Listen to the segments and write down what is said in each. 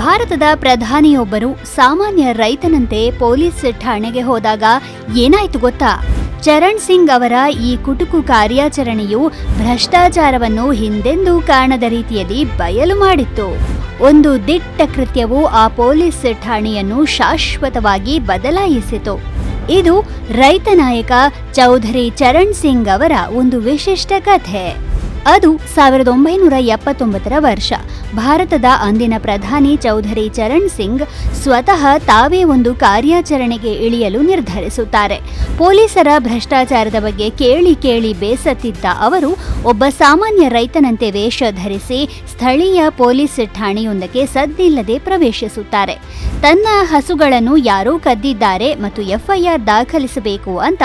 ಭಾರತದ ಪ್ರಧಾನಿಯೊಬ್ಬರು ಸಾಮಾನ್ಯ ರೈತನಂತೆ ಪೊಲೀಸ್ ಠಾಣೆಗೆ ಹೋದಾಗ ಏನಾಯ್ತು ಗೊತ್ತಾ? ಚರಣ್ ಸಿಂಗ್ ಅವರ ಈ ಕುಟುಕು ಕಾರ್ಯಾಚರಣೆಯು ಭ್ರಷ್ಟಾಚಾರವನ್ನು ಹಿಂದೆಂದೂ ಕಾಣದ ರೀತಿಯಲ್ಲಿ ಬಯಲು ಮಾಡಿತ್ತು. ಒಂದು ದಿಟ್ಟ ಕೃತ್ಯವು ಆ ಪೊಲೀಸ್ ಠಾಣೆಯನ್ನು ಶಾಶ್ವತವಾಗಿ ಬದಲಾಯಿಸಿತು. ಇದು ರೈತ ನಾಯಕ ಚೌಧರಿ ಚರಣ್ ಸಿಂಗ್ ಅವರ ಒಂದು ವಿಶಿಷ್ಟ ಕಥೆ. ಅದು 1979ರ ವರ್ಷ. ಭಾರತದ ಅಂದಿನ ಪ್ರಧಾನಿ ಚೌಧರಿ ಚರಣ್ ಸಿಂಗ್ ಸ್ವತಃ ತಾವೇ ಒಂದು ಕಾರ್ಯಾಚರಣೆಗೆ ಇಳಿಯಲು ನಿರ್ಧರಿಸುತ್ತಾರೆ. ಪೊಲೀಸರ ಭ್ರಷ್ಟಾಚಾರದ ಬಗ್ಗೆ ಕೇಳಿ ಬೇಸತ್ತಿದ್ದ ಅವರು ಒಬ್ಬ ಸಾಮಾನ್ಯ ರೈತನಂತೆ ವೇಷ ಧರಿಸಿ ಸ್ಥಳೀಯ ಪೊಲೀಸ್ ಠಾಣೆಯೊಂದಕ್ಕೆ ಸದ್ದಿಲ್ಲದೆ ಪ್ರವೇಶಿಸುತ್ತಾರೆ. ತನ್ನ ಹಸುಗಳನ್ನು ಯಾರೋ ಕದ್ದಿದ್ದಾರೆ ಮತ್ತು ಎಫ್ಐಆರ್ ದಾಖಲಿಸಬೇಕು ಅಂತ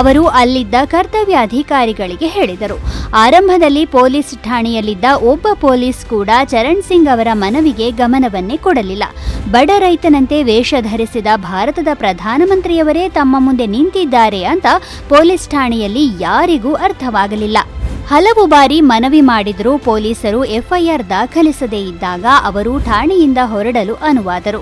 ಅವರು ಅಲ್ಲಿದ್ದ ಕರ್ತವ್ಯಾಧಿಕಾರಿಗಳಿಗೆ ಹೇಳಿದರು. ಆರಂಭದಲ್ಲಿ ಪೊಲೀಸ್ ಠಾಣೆಯಲ್ಲಿದ್ದ ಒಬ್ಬ ಪೊಲೀಸ್ ಕೂಡ ಚರಣ್ ಸಿಂಗ್ ಅವರ ಮನವಿಗೆ ಗಮನವನ್ನೇ ಕೊಡಲಿಲ್ಲ. ಬಡ ರೈತನಂತೆ ವೇಷ ಧರಿಸಿದ ಭಾರತದ ಪ್ರಧಾನಮಂತ್ರಿಯವರೇ ತಮ್ಮ ಮುಂದೆ ನಿಂತಿದ್ದಾರೆ ಅಂತ ಪೊಲೀಸ್ ಠಾಣೆಯಲ್ಲಿ ಯಾರಿಗೂ ಅರ್ಥವಾಗಲಿಲ್ಲ. ಹಲವು ಬಾರಿ ಮನವಿ ಮಾಡಿದರೂ ಪೊಲೀಸರು ಎಫ್ಐಆರ್ ದಾಖಲಿಸದೇ ಇದ್ದಾಗ ಅವರು ಠಾಣೆಯಿಂದ ಹೊರಡಲು ಅನುವಾದರು.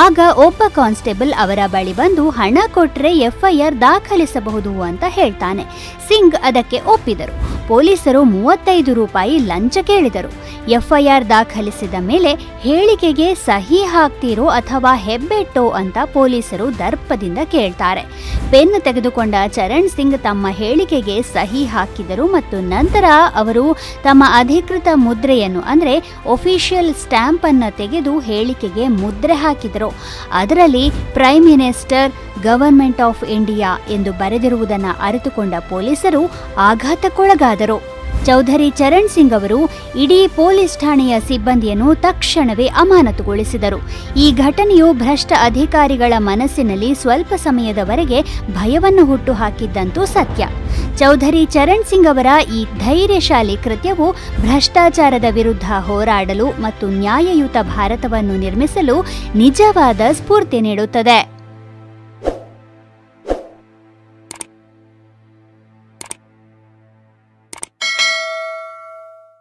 ಆಗ ಒಬ್ಬ ಕಾನ್ಸ್ಟೇಬಲ್ ಅವರ ಬಳಿ ಬಂದು ಹಣ ಕೊಟ್ರೆ ಎಫ್ಐಆರ್ ದಾಖಲಿಸಬಹುದು ಅಂತ ಹೇಳ್ತಾನೆ. ಸಿಂಗ್ ಅದಕ್ಕೆ ಒಪ್ಪಿದರು. ಪೊಲೀಸರು 35 ರೂಪಾಯಿ ಲಂಚ ಕೇಳಿದರು. ಎಫ್ಐಆರ್ ದಾಖಲಿಸಿದ ಮೇಲೆ ಹೇಳಿಕೆಗೆ ಸಹಿ ಹಾಕ್ತಿರೋ ಅಥವಾ ಹೆಬ್ಬೆಟ್ಟೋ ಅಂತ ಪೊಲೀಸರು ದರ್ಪದಿಂದ ಕೇಳ್ತಾರೆ. ಪೆನ್ ತೆಗೆದುಕೊಂಡ ಚರಣ್ ಸಿಂಗ್ ತಮ್ಮ ಹೇಳಿಕೆಗೆ ಸಹಿ ಹಾಕಿದರು ಮತ್ತು ನಂತರ ಅವರು ತಮ್ಮ ಅಧಿಕೃತ ಮುದ್ರೆಯನ್ನು ಅಂದರೆ ಒಫಿಷಿಯಲ್ ಸ್ಟ್ಯಾಂಪ್ ಅನ್ನು ತೆಗೆದು ಹೇಳಿಕೆಗೆ ಮುದ್ರೆ ಹಾಕಿದರು. ಅದರಲ್ಲಿ prime minister government of India ಎಂದು ಬರೆದಿರುವುದನ್ನು ಅರಿತುಕೊಂಡ ಪೊಲೀಸರು ಆಘಾತಕ್ಕೊಳಗಾದರು. ಚೌಧರಿ ಚರಣ್ ಸಿಂಗ್ ಅವರು ಇಡೀ ಪೊಲೀಸ್ ಠಾಣೆಯ ಸಿಬ್ಬಂದಿಯನ್ನು ತಕ್ಷಣವೇ ಅಮಾನತುಗೊಳಿಸಿದರು. ಈ ಘಟನೆಯು ಭ್ರಷ್ಟ ಅಧಿಕಾರಿಗಳ ಮನಸ್ಸಿನಲ್ಲಿ ಸ್ವಲ್ಪ ಸಮಯದವರೆಗೆ ಭಯವನ್ನು ಹುಟ್ಟುಹಾಕಿದ್ದಂತೂ ಸತ್ಯ. ಚೌಧರಿ ಚರಣ್ ಸಿಂಗ್ ಅವರ ಈ ಧೈರ್ಯಶಾಲಿ ಕೃತ್ಯವು ಭ್ರಷ್ಟಾಚಾರದ ವಿರುದ್ಧ ಹೋರಾಡಲು ಮತ್ತು ನ್ಯಾಯಯುತ ಭಾರತವನ್ನು ನಿರ್ಮಿಸಲು ನಿಜವಾದ ಸ್ಫೂರ್ತಿ ನೀಡುತ್ತದೆ.